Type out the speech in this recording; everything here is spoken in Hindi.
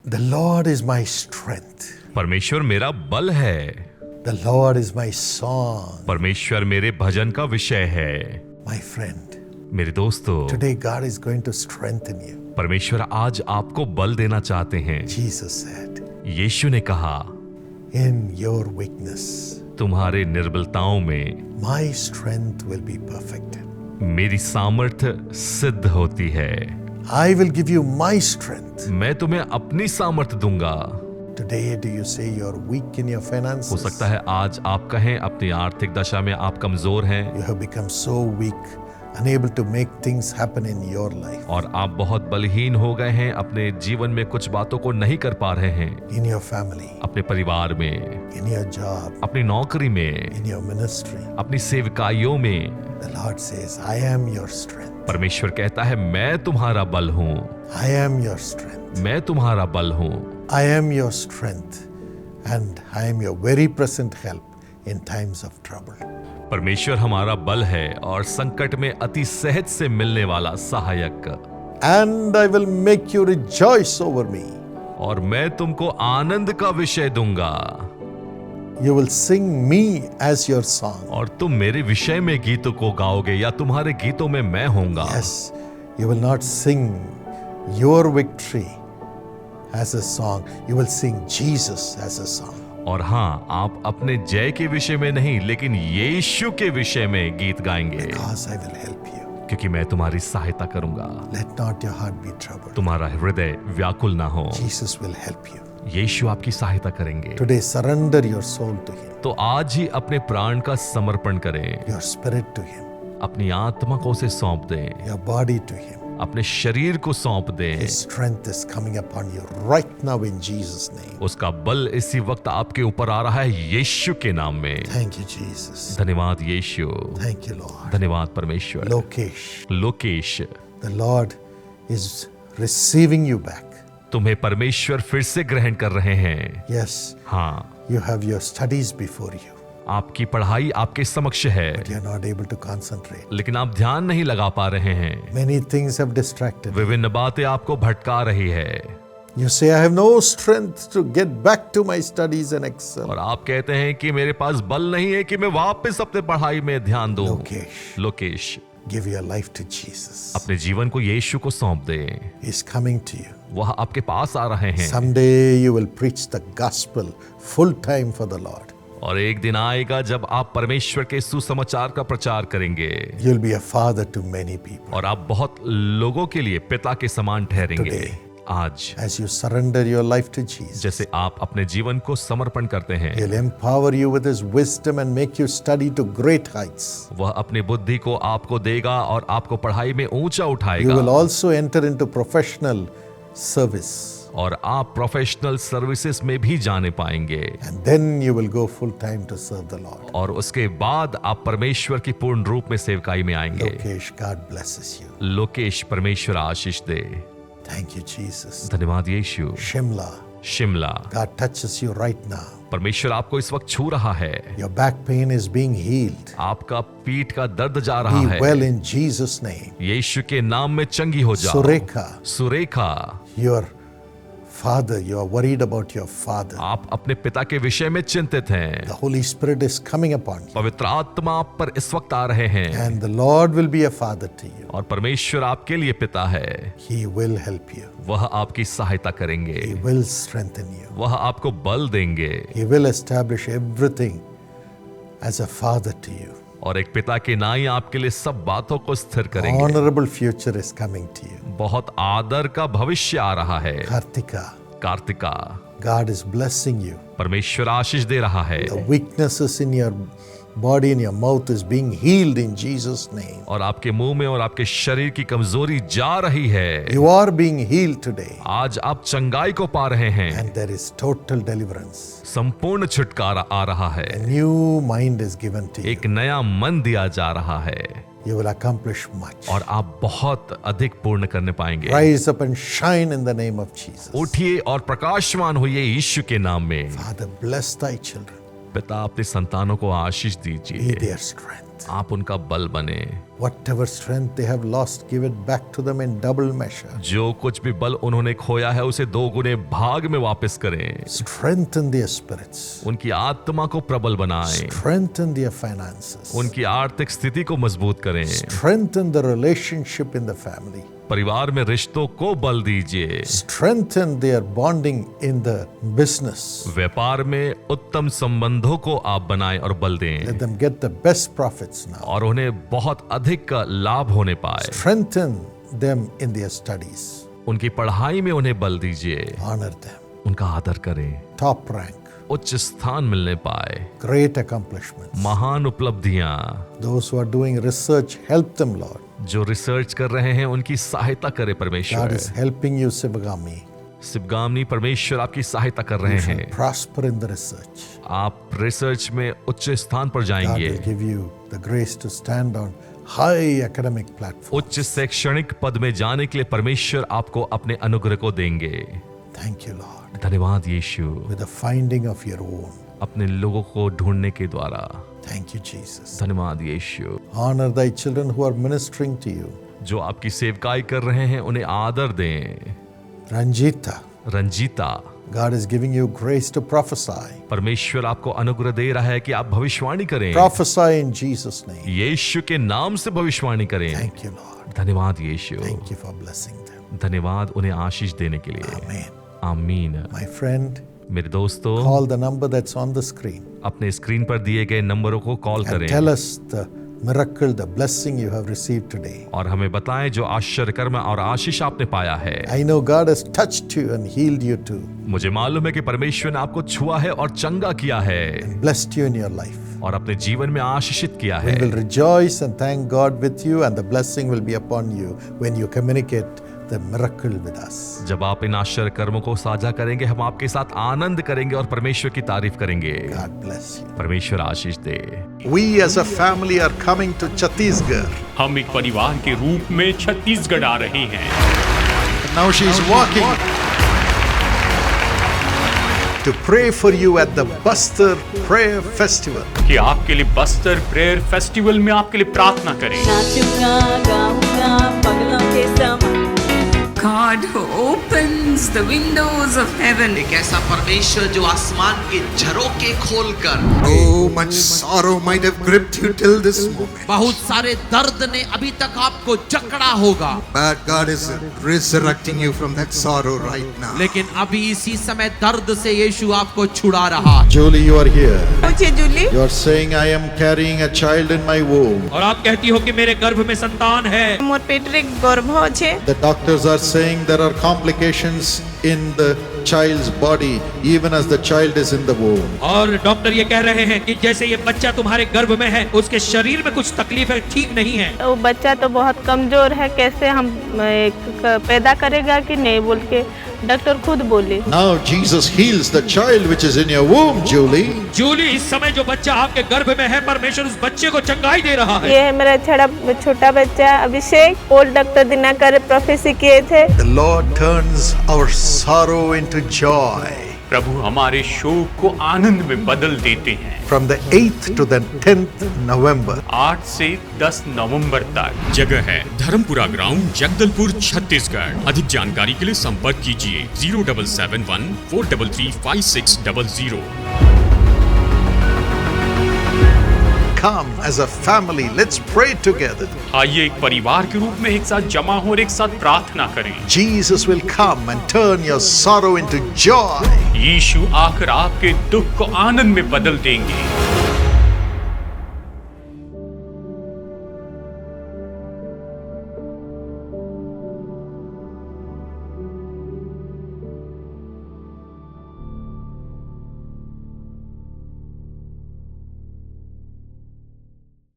The Lord is my strength. परमेश्वर मेरा बल है। The Lord is my song. परमेश्वर मेरे भजन का विषय है। My friend, मेरे दोस्तों, today God is going to strengthen you. परमेश्वर आज आपको बल देना चाहते हैं। Jesus said, यीशु ने कहा, in your weakness, तुम्हारे निर्बलताओं में my strength will be perfected. मेरी सामर्थ्य सिद्ध होती है। I will give you my strength. मैं तुम्हें अपनी सामर्थ्य दूंगा। Today, do you say you're weak in your हो finances? सकता है आज आप कहें अपनी आर्थिक दशा में आप कमजोर हैं You have become so weak, unable to make things happen in your life, और आप बहुत बलहीन हो गए हैं, अपने जीवन में कुछ बातों को नहीं कर पा रहे हैं, in your family, अपने परिवार में, in your job, अपनी नौकरी में, in your ministry. अपनी सेवकाइयों में। The Lord says, I am your strength. परमेश्वर कहता है, मैं तुम्हारा बल हूँ, I am your strength. मैं तुम्हारा बल हूँ। I am your strength, and I am your very present help in times of trouble. परमेश्वर हमारा बल है और संकट में अति सहज से मिलने वाला सहायक। And I will make you rejoice over me. और मैं तुमको आनंद का विषय दूंगा You will sing me as your song. और तुम मेरे विषय में गीतों को गाओगे या तुम्हारे गीतों में मैं होऊंगा। Yes, you will not sing your victory as a song. You will sing Jesus as a song. और हाँ, आप अपने जय के विषय में नहीं लेकिन यीशु के विषय में गीत गाएंगे, Because I will help you. क्योंकि मैं तुम्हारी सहायता करूंगा। Let not your heart be troubled. तुम्हारा हृदय व्याकुल ना हो। Jesus will help you. यीशु आपकी सहायता करेंगे। Today, surrender your soul to Him, तो आज ही अपने प्राण का समर्पण करें, your spirit to Him, अपनी आत्मा को उसे सौंप दें, your body to Him. अपने शरीर को सौंप दें। His strength is coming upon you right now in Jesus' name. उसका बल इसी वक्त आपके ऊपर आ रहा है यीशु के नाम में। Thank you, Jesus. धन्यवाद यीशु, Thank you, Lord. धन्यवाद परमेश्वर। Lokesh, Lokesh, the Lord is receiving you back. तुम्हें परमेश्वर फिर से ग्रहण कर रहे हैं। Yes, हाँ, you have your studies before you, आपकी पढ़ाई आपके समक्ष है, but you're not able to concentrate. लेकिन आप ध्यान नहीं लगा पा रहे हैं। Many things have distracted you. विभिन्न बातें आपको भटका रही है You say, I have no strength to get back to my studies and excel. और आप कहते हैं कि मेरे पास बल नहीं है कि मैं वापस अपने पढ़ाई में ध्यान दूं। Lokesh, Lokesh, give your life to Jesus. अपने जीवन को यीशु को सौंप दें। He's coming to you. वह आपके पास आ रहे हैं Someday you will preach the gospel full time for the Lord. और एक दिन आएगा जब आप परमेश्वर के सुसमाचार का प्रचार करेंगे You'll be a father to many people. और आप बहुत लोगों के लिए पिता के समान ठहरेंगे। Today, आज as you surrender your life to Jesus, जैसे आप अपने जीवन को समर्पण करते हैं, He'll empower you with His wisdom and make you study to great heights. वह अपनी बुद्धि को आपको देगा और आपको पढ़ाई में ऊंचा You will उठाएगा also enter into professional service, और आप प्रोफेशनल सर्विसेज में भी जाने पाएंगे and then you will go full time to serve the Lord. और उसके बाद आप परमेश्वर की पूर्ण रूप में सेवकाई में आएंगे। Lokesh, God blesses you. Lokesh, परमेश्वर आशीष दे। Thank you, Jesus. धन्यवाद यीशु। Shimla, Shimla, God touches you right now. परमेश्वर आपको इस वक्त छू रहा है। Your back pain is being healed. आपका पीठ का दर्द जा रहा Be है। well in Jesus' name. यीशु के नाम में चंगी हो जाओ। Surekha, Surekha, your father, you are worried about your father. आप अपने पिता के विषय में चिंतित हैं। The Holy Spirit is coming upon you, पवित्र आत्मा आप पर इस वक्त आ रहे हैं and the Lord will be a father to you. और परमेश्वर आपके लिए पिता है। He will help you. वह आपकी सहायता करेंगे, He will strengthen you. वह आपको बल देंगे He will establish everything as a father to you. और एक पिता के नाई आपके लिए सब बातों को स्थिर करेंगे। Honorable future is coming to you. बहुत आदर का भविष्य आ रहा है। Kartika, Kartika, God is blessing you. परमेश्वर आशीष दे रहा है The weaknesses in your body and your mouth is being healed in Jesus' name. और आपके मुंह में और आपके शरीर की कमजोरी जा रही है। You are being healed today, आज आप चंगाई को पा रहे हैं। and there is total deliverance. संपूर्ण छुटकारा आ रहा है। A new mind is given to you. एक नया मन दिया जा रहा है You will accomplish much. और आप बहुत अधिक पूर्ण करने पाएंगे। Rise up and shine in the name of Jesus. उठिए और प्रकाशमान होइए यीशु के नाम में। Father, bless thy children. पिता अपने संतानों को आशीष Be दीजिए, their strength. आप उनका बल बने। Whatever strength they have lost, give it back to them in double measure. जो कुछ भी बल उन्होंने खोया है उसे 2 गुने भाग में वापस करें। Strengthen their spirits. उनकी आत्मा को प्रबल बनाएं, Strengthen their finances. उनकी आर्थिक स्थिति को मजबूत करें, Strengthen the relationship in the family. परिवार में रिश्तों को बल दीजिए, Strengthen their bonding in the business. व्यापार में उत्तम संबंधों को आप बनाएं और बल दें, Let them get the best profits now. और उन्हें बहुत अधिक का लाभ होने पाए। Strengthen them in their studies. उनकी पढ़ाई में उन्हें बल दीजिए, Honor them. उनका आदर करें, Top rank. उच्च स्थान मिलने पाए, Great accomplishments. महान उपलब्धियां। Those who are doing research, help them, Lord. जो रिसर्च कर रहे हैं उनकी सहायता करे God परमेश्वर। is helping you, Sivagami. Sivagami परमेश्वर आपकी सहायता कर रहे You shall हैं। prosper in the research. आप रिसर्च में उच्च स्थान पर God जाएंगे, will give you the grace to stand on high academic platform. उच्च शैक्षणिक पद में जाने के लिए परमेश्वर आपको अपने अनुग्रह को देंगे। Thank you, Lord. धन्यवाद यीशु, With the finding of your own. अपने लोगों को ढूंढने के द्वारा। Thank you, Jesus. धन्यवाद यीशु, Honor thy children who are ministering to you. जो आपकी सेवकाई कर रहे हैं उन्हें आदर दें। Ranjita, Ranjita, God is giving you grace to prophesy. परमेश्वर आपको अनुग्रह दे रहा है कि आप भविष्यवाणी करें। Prophesy in Jesus' name. यीशु के नाम से भविष्यवाणी करें। Thank you, Lord. धन्यवाद यीशु, Thank you for blessing them. धन्यवाद उन्हें आशीष देने के लिए। Amen. आमीन। My friend, मेरे दोस्तों, call the number that's on the screen अपने स्क्रीन पर दिए गए नंबरों को कॉल and करें tell us the miracle, the blessing you have received today. और हमें बताएं जो आश्चर्यकर्म और आशीष आपने पाया है। I know God has touched you and healed you too, मुझे मालूम है कि परमेश्वर ने आपको छुआ है और चंगा किया है blessed you in your life. और अपने जीवन में आशीषित किया We है। will rejoice and thank God with you, and the blessing will be upon you when you communicate the miracle with us. जब आप इन आश्चर्य कर्मों को साझा करेंगे, हम आपके साथ आनंद करेंगे और परमेश्वर की तारीफ करेंगे। God bless you. परमेश्वर आशीष दे। We as a family are coming to Chhattisgarh. हम एक परिवार के रूप में छत्तीसगढ़ आ रहे हैं। Now she is walking to pray for you at the Bastar Prayer Festival. कि आपके लिए बस्तर प्रेयर फेस्टिवल में आपके लिए प्रार्थना करें। नाचूंगा गाऊंगा पगलों के समान God who opens the windows of heaven. एक ऐसा परमेश्वर जो आसमान के झरोके खोलकर Oh, much sorrow might have gripped you till this moment. बहुत सारे दर्द ने अभी तक आपको जकड़ा होगा, But God is resurrecting you from that sorrow right now. लेकिन अभी इसी समय दर्द से यीशु आपको छुड़ा रहा है। Julie, you are here. मुझे Jully You are saying, I am carrying a child in my womb. और आप कहती हो कि मेरे गर्भ में संतान है। मोर पेटरे गर्भ छे The doctors are saying there are complications in the child's body, even as the child is in the womb. और डॉक्टर ये कह रहे हैं कि जैसे ये बच्चा तुम्हारे गर्भ में है, उसके शरीर में कुछ तकलीफ है, ठीक नहीं है। वो बच्चा तो बहुत कमजोर है, कैसे हम पैदा करेगा कि नहीं बोल के डॉक्टर खुद बोले। Now Jesus heals the child which is in your womb, Julie. Jully, इस समय जो बच्चा आपके गर्भ में है, परमेश्वर उस बच्चे को चंगाई दे रहा है। ये है मेरा छोटा बच्चा अभिषेक। ओल्ड डॉक्टर दिनाकर प्रोफेसी किए थे। The Lord turns our sorrow into joy. प्रभु हमारे शोक को आनंद में बदल देते हैं। From the 8th to the 10th November, 8 से 10 नवंबर तक। जगह है धर्मपुरा ग्राउंड, जगदलपुर, छत्तीसगढ़। अधिक जानकारी के लिए संपर्क कीजिए 0771 433 5600। come as a family. Let's pray together. आइए एक परिवार के रूप में एक साथ जमा हो और एक साथ प्रार्थना करें। Jesus will come and turn your sorrow into joy. यीशु आकर आपके दुख को आनंद में बदल देंगे।